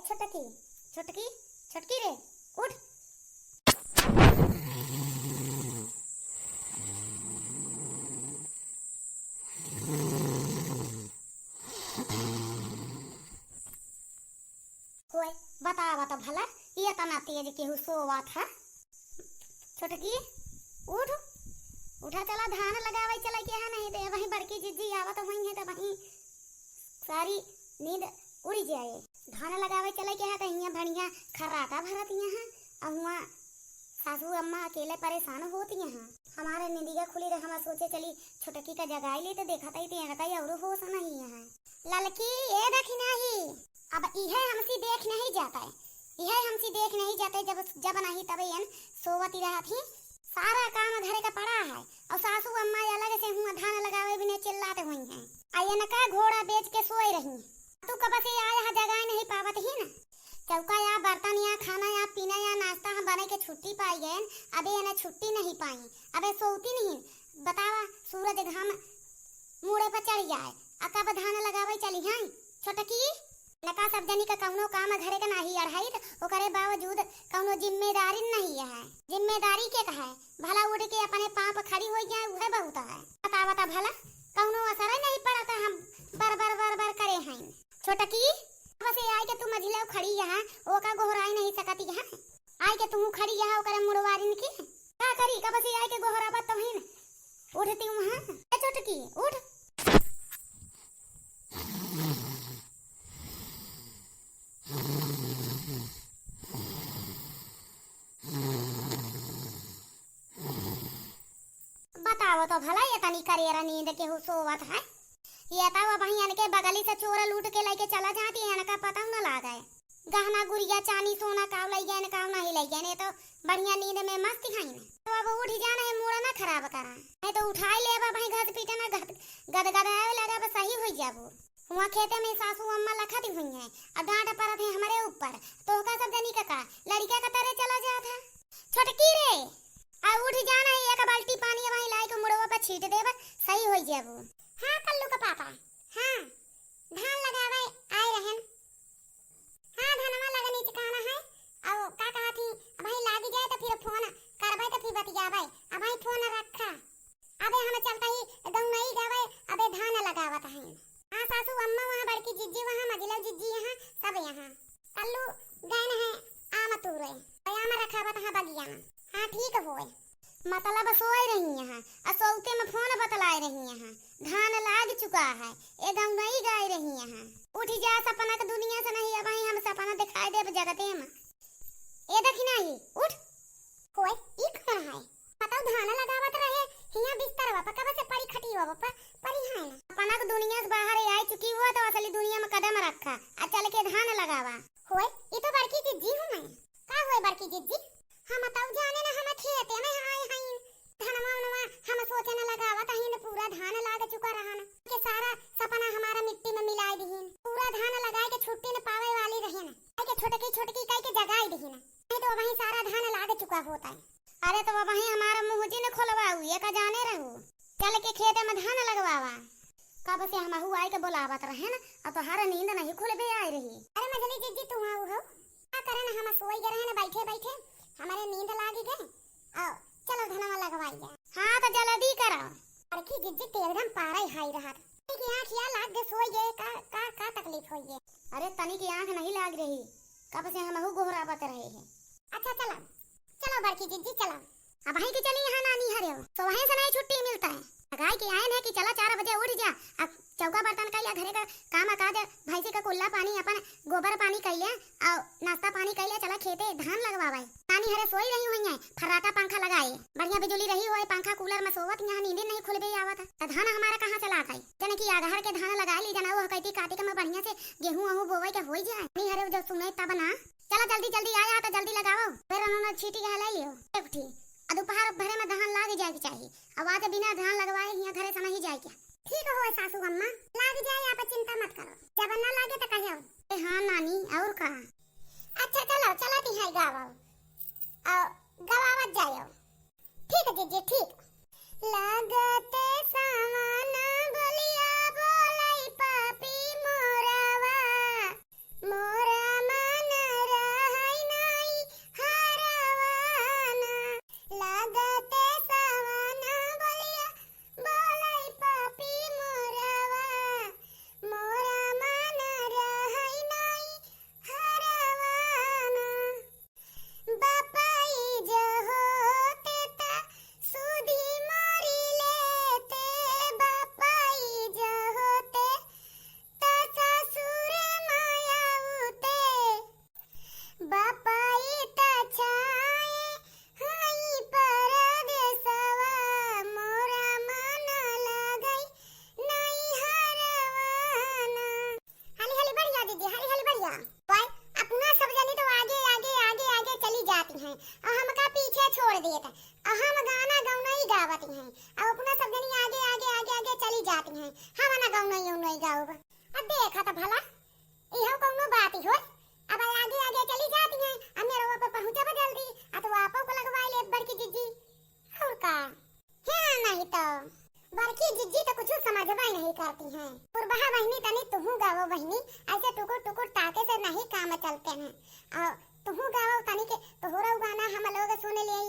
छोटकी छोटकी छोटकी रे उठ। कोई बता बता भला ये तना तेज केहू सोवा था। छोटकी उठ उठा चला धान लगावे चला के है नहीं दे वहीं बड़की जीजी आवत वहीं है तो वहीं सारी नींद उड़ जाए। धान लगावे चले के है तो यहाँ भड़िया खर्राटा भरत यहाँ और हुआ सासू अम्मा अकेले परेशान होती हैं। हमारे नींदिया खुली रहे हम सोचे चली छोटकी का जगाई ले तो देखा था ही और होश नहीं है। ललकी ये देखी नहीं अब यह हमसी देख नहीं जाता है, यह हमसी देख नहीं जाते जब जब नहीं तब सोवती रहा थी। सारा काम घरे का पड़ा है और सासू अम्मा अलग से हुआ धान लगावे भी नहीं चिल्लाते हुई हैं। आये न का घोड़ा बेच के सोई रही तू कब से आया जगह नहीं पावत ही ना। चौका या बर्तन या खाना या पीना या नाश्ता हम बने के छुट्टी पाई गए अबे ना छुट्टी नहीं पाई अबे सोती नहीं। बतावा सूरज घाम मुड़े पर चढ़ जाए अकब धान लगावे चली हैं। छोटकी नका सब जनी का कौनो काम घरे का नहीं अढ़ाई तो करे बावजूद कौनो जिम्मेदारी नहीं है। जिम्मेदारी के कहा भला उठ के अपने पाँव पर खड़ी हो जाए वह बहुत है। बता बता भला कौनो असर नहीं पड़ता हम बर बर बर बर करे हैं। छोटकी बस आए के तू मझिला खड़ी यहाँ वो का गोहराई नहीं सकती है। आए के तू खड़ी यहाँ ओकरे मुड़वारिन की का करी कब से आए के गोहराबा तो ही उठती हूं। हां छोटकी उठ। बताओ तो भला ये तनी करेरा नींद के हो सोवत है। ये तावा बहियन के बगली से चोरा लूट के लेके चला जाती है का पता न लागा है। गहना गुड़िया चांदी सोना काव लई गए काव नहीं लई गए तो बढ़िया नींद में मस्ती खाई में तो अब उठ जाना है मुड़ा ना खराब करा नहीं तो उठाई लेबा भाई घस पीटे ना गदगदावे लगा बस सही हो जाबो। हुआ खेते में सासू अम्मा लखती हुई है और डांट पड़त है हमारे ऊपर तो का सब जनी का लड़का का तरह चला जाता। छोटकी रे आ उठ जाना है एक बाल्टी पानी वहीं लाई के मुड़वा पर छीट देबा सही हो जाबो। हां कल्लू का पापा हां धान लगावे आए रहन। हां धनवा लगनी चिकाना है और का कहा थी भाई लागी जाए तो फिर फोन करबे तो फिर बतियावे अब भाई फोन रखा अबे हम चलता ही दऊ नहीं जावे अबे धान लगावत है। हां सासू अम्मा वहां बड़की जिज्जी वहां मझिला जिज्जी यहां सब यहां कल्लू गए है आम तूरे आम रखावत है बगिया। हां ठीक होए मतलब सोए रही यहाँ असौते में फोन बतलाए रही यहाँ धान लाग चुका है एकदम नहीं गाय रही यहाँ। उठ जा सपना के दुनिया से नहीं अब हम सपना दिखाई दे जगते में ये देखी नहीं उठ। कोई ई कहां है बताओ धान लगावत रहे हिया बिस्तर पर कब से पड़ी खटी हो परी है ना सपना के दुनिया से बाहर आ चुकी हुआ तो असली दुनिया में कदम रखा आ चल के धान लगावा। होए ये तो बड़की जिज्जी हूं मैं का होए बड़की जिज्जी हम तब जाने ना हम खेते में आए हैं धनवा हम सोचे न लगावत ही न पूरा धान लाग चुका रहन के सारा सपना हमारा मिट्टी में मिलाए दीहिन पूरा धान लगाए के छुट्टी न पावे वाली रहन के छोटकी छोटकी कह के जगाई दीहिन नहीं तो वहीं सारा धान लाग चुका होता है। अरे तो वहीं हमारा मुंह जी न खोलवाऊ ये का जाने रहू चल के खेत में धान लगवावा कब से हम आए के बोलावत रहे न अब तो हर नींद नहीं खुलबे आई रही। अरे मजली जिज्जी तू आऊ हो का करे न हम सोई गए रहे न बैठे बैठे हमारे नींद लागी गई आओ चलो धनवा लगवाई जा। हां तो जल्दी करो अरे की जिज्जी ते एकदम पारा ही हाई रहा कि आंख या लाग दे सोई गए का तकलीफ होई है। अरे तनी की आंख नहीं लाग रही कब से हम गोहरा बत रहे हैं। अच्छा चलो चलो बड़की जिज्जी चलो अब वहीं की चली यहां नानी हरे हो तो वहीं से नहीं छुट्टी मिलता है। गाय की आयन है कि चला 4 बजे उठ जा अब चौका बर्तन का या घरे का काम काज भैंसी का कुल्ला पानी अपन गोबर पानी कर लिया और नाश्ता पानी कर लिया चला खेते धान लगवावे। नानी हरे सोई रही हुई है फर्राटा पंखा लगाए बढ़िया बिजली रही हुई पंखा कूलर में सोवत यहाँ नींद नहीं खुलबे आवत तो धान हमारा कहां चला गई जने की आधार के धान लगा ली जना वो कहती कार्तिक में बढ़िया से गेहूं अहू बोवे के हो जाए। नानी हरे जो सुने तब ना चला जल्दी जल्दी आया तो जल्दी लगाओ फिर उन्होंने छीटी ले लियो उठी दोपहर भरे में धान लाग जाए चाहिए अब आज बिना धान लगवाए यहाँ घरे से नहीं जाए क्या। ठीक हो सासू अम्मा लाग जाए आप चिंता मत करो जब ना लागे तो कहियो। हां नानी और का अच्छा चलो चलाती है गावा गवावत जाओ ठीक है जीजी ठीक लगते सावन बलिया बोलाई पापी मोरवा मोरा मन और हमका पीछे छोड़ देता। और हम गाना गौना ही गावती हैं और अपना सब जनी आगे आगे आगे आगे चली जाती हैं। हम ना गौना ही नहीं गाओ। अब देखा तो भला इहो कोनो बात हो। अब आगे आगे चली जाती हैं। अब मेरे वहां पे पहुंचा जल्दी। अब तो आपो को लगवाई ले बड़की जिज्जी। और का है नहीं तो बड़की जिज्जी तो कुछ समझवा नहीं करती हैं। और बहा बहनी तनी तुहू गावो बहनी। ऐसे टुकुर टुकुर ताके से नहीं काम चलते हैं। और तुहू गावो तनी के तोहरा गाना हम लोग सुन ले।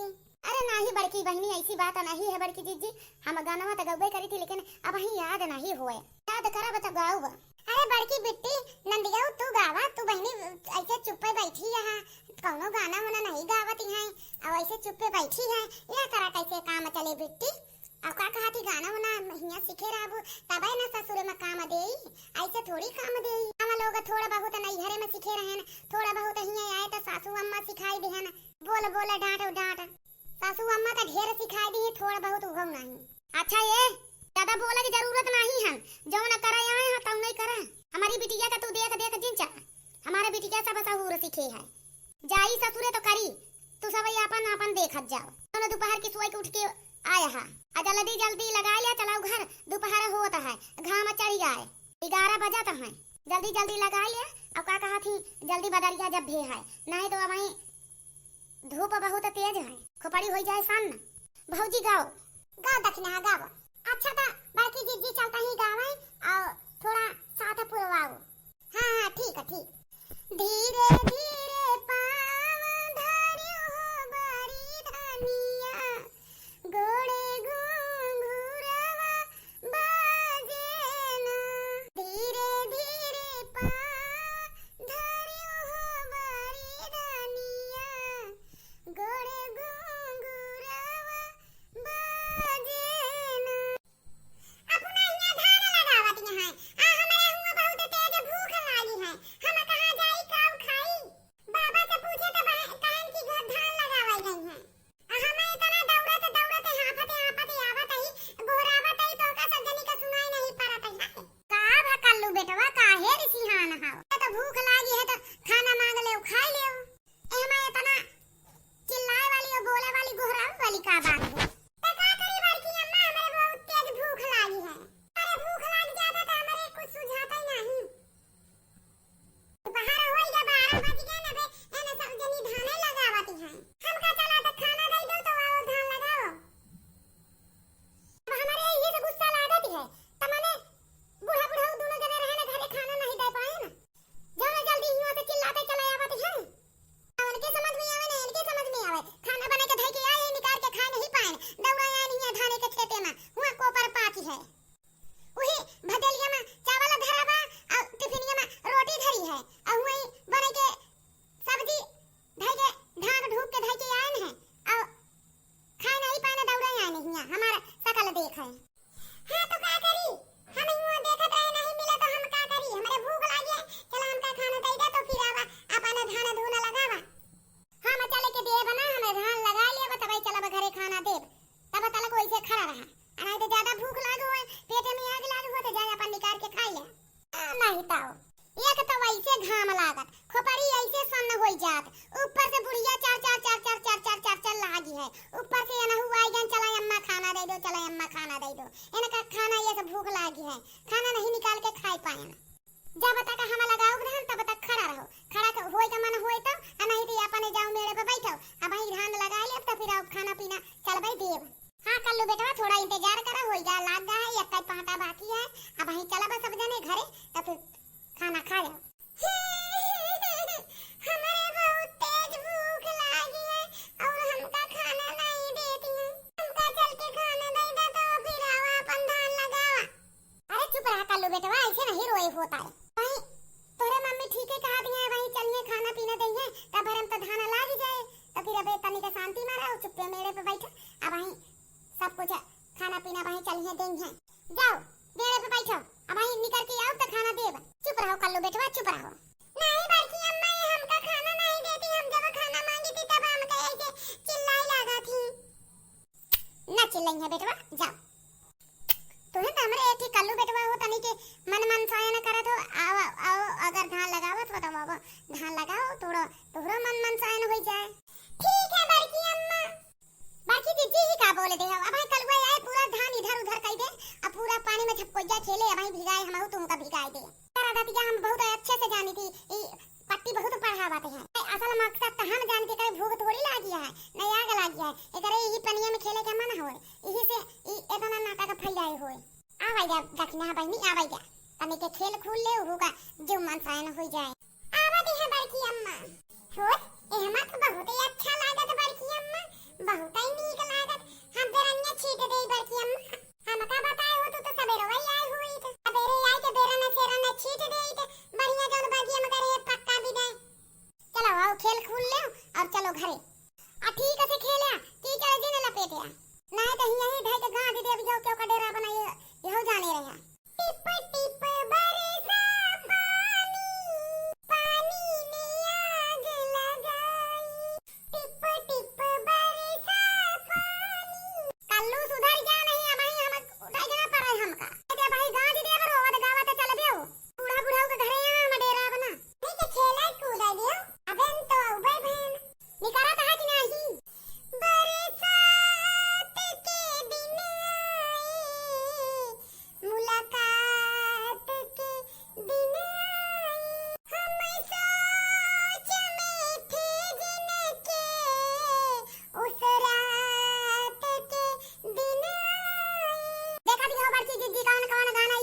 अरे नहीं बड़की बहनी ऐसी बात नहीं है बड़की जिज्जी। हम गाना तो गौबे करी थी लेकिन अब ही याद नहीं होए। याद करा बता गाओ। अरे बड़की बिट्टी नंदिया तू गावा। तू बहनी ऐसे चुप्पे बैठी है कौनो गाना वाना नहीं गावती है और ऐसे चुप्पे बैठी है। यह करा कैसे काम चले बिट्टी। अब का कहा थी गाना वाना हिया सीखे रहबो तबे ना ससुर में काम देई। ऐसे थोड़ी काम देई। हम लोग थोड़ा बहुत नहीं घरे में सीखे रहन। थोड़ा बहुत हिया आए तो सासू अम्मा सिखाई देहन। बोल बोल डांट डांट सासू अम्मा का ढेर सिखाई दी। थोड़ा बहुत हो नहीं। अच्छा ये ज्यादा बोले की जरूरत नहीं है। जो न करे आए हैं तब नहीं करे। हमारी बिटिया का तू देख देख जिंचा। हमारे बिटिया सब सहुर सीखे है। जाई ससुरे तो करी। तू सब अपन अपन देखत जाओ। दोनों दोपहर की सोई के उठ के आया है। जल्दी जल्दी लगा लिया चलाओ घर। दोपहर होता है घाम चढ़ जाए 11 बजा है। जल्दी जल्दी लगा लिया। अब का कहा थी जल्दी बदरिया जब भी है नहीं तो वही धूप बहुत तेज है खोपड़ी हो जाए सन। भौजी गाओ गाओ दक्षिणा गाओ। अच्छा था बाकी जिज्जी चलता ही गावे और थोड़ा साथ पुरवाओ। हाँ हाँ ठीक है ठीक। धीरे धीरे पाँव धरियो बड़ी धनिया गोड़े घुंघुरवा बाजे ना। धीरे धीरे पाँव धरियो बड़ी धनिया गोड़े घुंघुरवा बाजे ना। अपना हिया धान लगावत हैं। आ हमारे हुआ बहुत तेज भूख लागी है। हम कहां जाई कब खाई। बाबा से पूछे तो कहन की घर धान लगावई गई है। आ हमें इतना दौड़त दौड़त हाफते हाफते आवत ही गोरावत ही तो का सजनी का सुनाई नहीं पड़त है। का भकल्लू बेटवा काहे रिसिहान हाव। तो भूख लागी है तो खाना मांग ले खा ले। एमा इतना चिल्लाए वाली और बोले वाली गोहरावे वाली का बात है। तो का करी बड़की अम्मा हमें बहुत तेज भूख लागी है। अरे भूख लग जाता तो हमारे कुछ सुझाता ही नहीं। बाहर होई जा 12 बज गए ना बे एने सब जनी धाने लगावती हैं। हमका चला तो खाना दे दो तो आओ धान लगाओ। अब हमारे ये तो गुस्सा लागत है। त माने बूढ़ा बूढ़ा दोनों जने रहने घरे खाना नहीं दे पाए ना। जाओ जल्दी हिया से चिल्लाते चले आवत हैं। उनके समझ में आवे ना इनके समझ में आवे। खाना बना के धई के आए निकाल के खा नहीं पाए। दौड़ा आए नहीं धाने के खेते में हुआ कोपर पाकी है। वही भदेलिया में चावल धरावा और टिफिनिया में रोटी धरी है और वही बने के सब्जी धई के ढाक ढूक के धई के आए हैं और खाए नहीं पाए दौड़ा आए नहीं हमारा शकल देख है। हां तो का करी हम हुआ देखत रहे नहीं मिला तो हम का करी। हमारे भूख लागी है चला हमका खाना दे दे तो फिर आवा अपन धान धुना लगावा। हम चले के दे बना हमें धान लगा लिया बताई चला घरे खाना दे तब तलक वैसे खड़ा रहा। नहीं तो ज्यादा भूख लागो है पेट में आग लागो हो तो जाए अपन निकाल के खा ले। नहीं ताओ एक तो वैसे घाम लागत खोपड़ी ऐसे सन्न हो जात। ऊपर से बुढ़िया चार चार चार चार चार चार चार चार लागी है। ऊपर से एना हुआ गन चला अम्मा खाना दे दो चला अम्मा खाना दे दो। इनका खाना ये सब भूख लागी है खाना नहीं निकाल के खाई पाए ना। जब तक हम लगाओ रहन तब तक खड़ा रहो। खड़ा होए का मन होए तो नहीं तो अपने जाओ मेरे पे बैठो। अब ही धान लगा ले तो फिर आओ खाना पीना चल भाई देव। हां कल्लू बेटा थोड़ा इंतजार करा हो जा लाग गया है एक पाटा बाकी है। अब ही चला बस सब जने घरे तो फिर खाना खा जाओ। हमारे बहुत तेज भूख लागी है और हमका खाना नहीं देती हैं। हमका चल के खाना दे दे तो फिर आओ अपन धान लगावा। अरे चुप रहा कल्लू बेटा ऐसे नहीं रोए होता है। वही तोरे मम्मी ठीक है कहा दिया है वही चलिए खाना पीना देंगे तब हम तो धान लाग जाए तो फिर अबे तनी का शांति मारा और चुप्पे मेरे पे बैठो। अब वही सब कुछ खाना पीना वही चलिए देंगे। जाओ मेरे पे बैठो अब वही निकल के आओ तो खाना देब। चुप रहो कल्लू बेटवा चुप रहो। नहीं बड़की अम्मा ये हमका खाना नहीं देती। हम जब खाना मांगी थी तब हमका ऐसे चिल्लाई लगा थी। ना चिल्लाई है बेटवा जाओ। तू है हमरे एक कल्लू बेटवा हो तनी के मन मन साया न करत हो। आओ आओ अगर धान लगावत हो तो धान लगाओ थोड़ा तोहरो मन मन साया न हो जाए। ठीक है बड़की जानी थी ई पट्टी बहुत पढ़ावत है। असल मकसद त हम जान के करे भूख थोड़ी लागी है, नहीं आग लागी है। एकरे ई पनिया में खेले के मन होए, यही से ई एतना नाटक फैलाए होए। आवाई जा दक्षिणा बहनी आवाई जा, तने के खेल खुल ले होगा जो मन सायन हो जाए। आवत है बड़की अम्मा हो एहमा तो बहुत ही अच्छा लागत बड़की अम्मा, बहुत ही नीक लागत। हम बेरनिया छीट देई बड़की अम्मा, हम का बताए हो तो सबेरे वही आई हुई त सबेरे आई के बेरना फेरना छीट देई त बढ़िया जौन बागिया में करे पक्का भी दे। चलो आओ खेल खुल ले और चलो घरे। आ ठीक है खेले ती चले दिन लपेटे नहीं तो यही धै के गांधी देव जाओ क्यों का डेरा बनाए यहो जाने रहा। टिप टिप बरसा पानी में आग लगाई, टिप टिप बरसा पानी। कल्लू सुधर जा नहीं अब हम उठा जाना पड़े हमका। अरे भाई गांधी देव रोड गावा त चल देओ बूढ़ा बूढ़ा के घरे हम डेरा बना नहीं के खेला कूदा दियो। अबेन तो उबे बहन निकरा था कि नहीं बरसात के दिन आए, मुलाकात के दिन आए, हम सोच में थे जिनके उस रात के दिन आए। देखा दियो बड़की जिद्दी कौन कौन गाना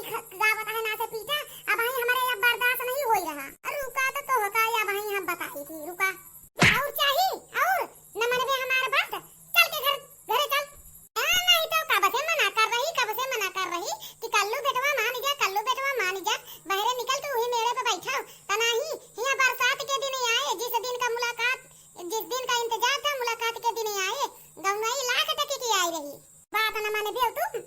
गावत है ना से पीछा। अब भाई हमारे अब बर्दाश्त नहीं होई रहा। रुका तो होका या भाई हम बताई थी रुका और चाहिए और न मनवे हमारे बात चल के घरे चल। नहीं तो कब से मना कर रही कि कल्लू बेटवा मान जा कल्लू बेटवा मान जा बहरे निकल के वही मेड़े पे बैठा तनाही यहाँ बरसात के दिन आए जिस दिन का मुलाकात जिस दिन का इंतजार था मुलाकात के दिन आए गौनाई लाख टके की आई रही बात न माने बेव तुम।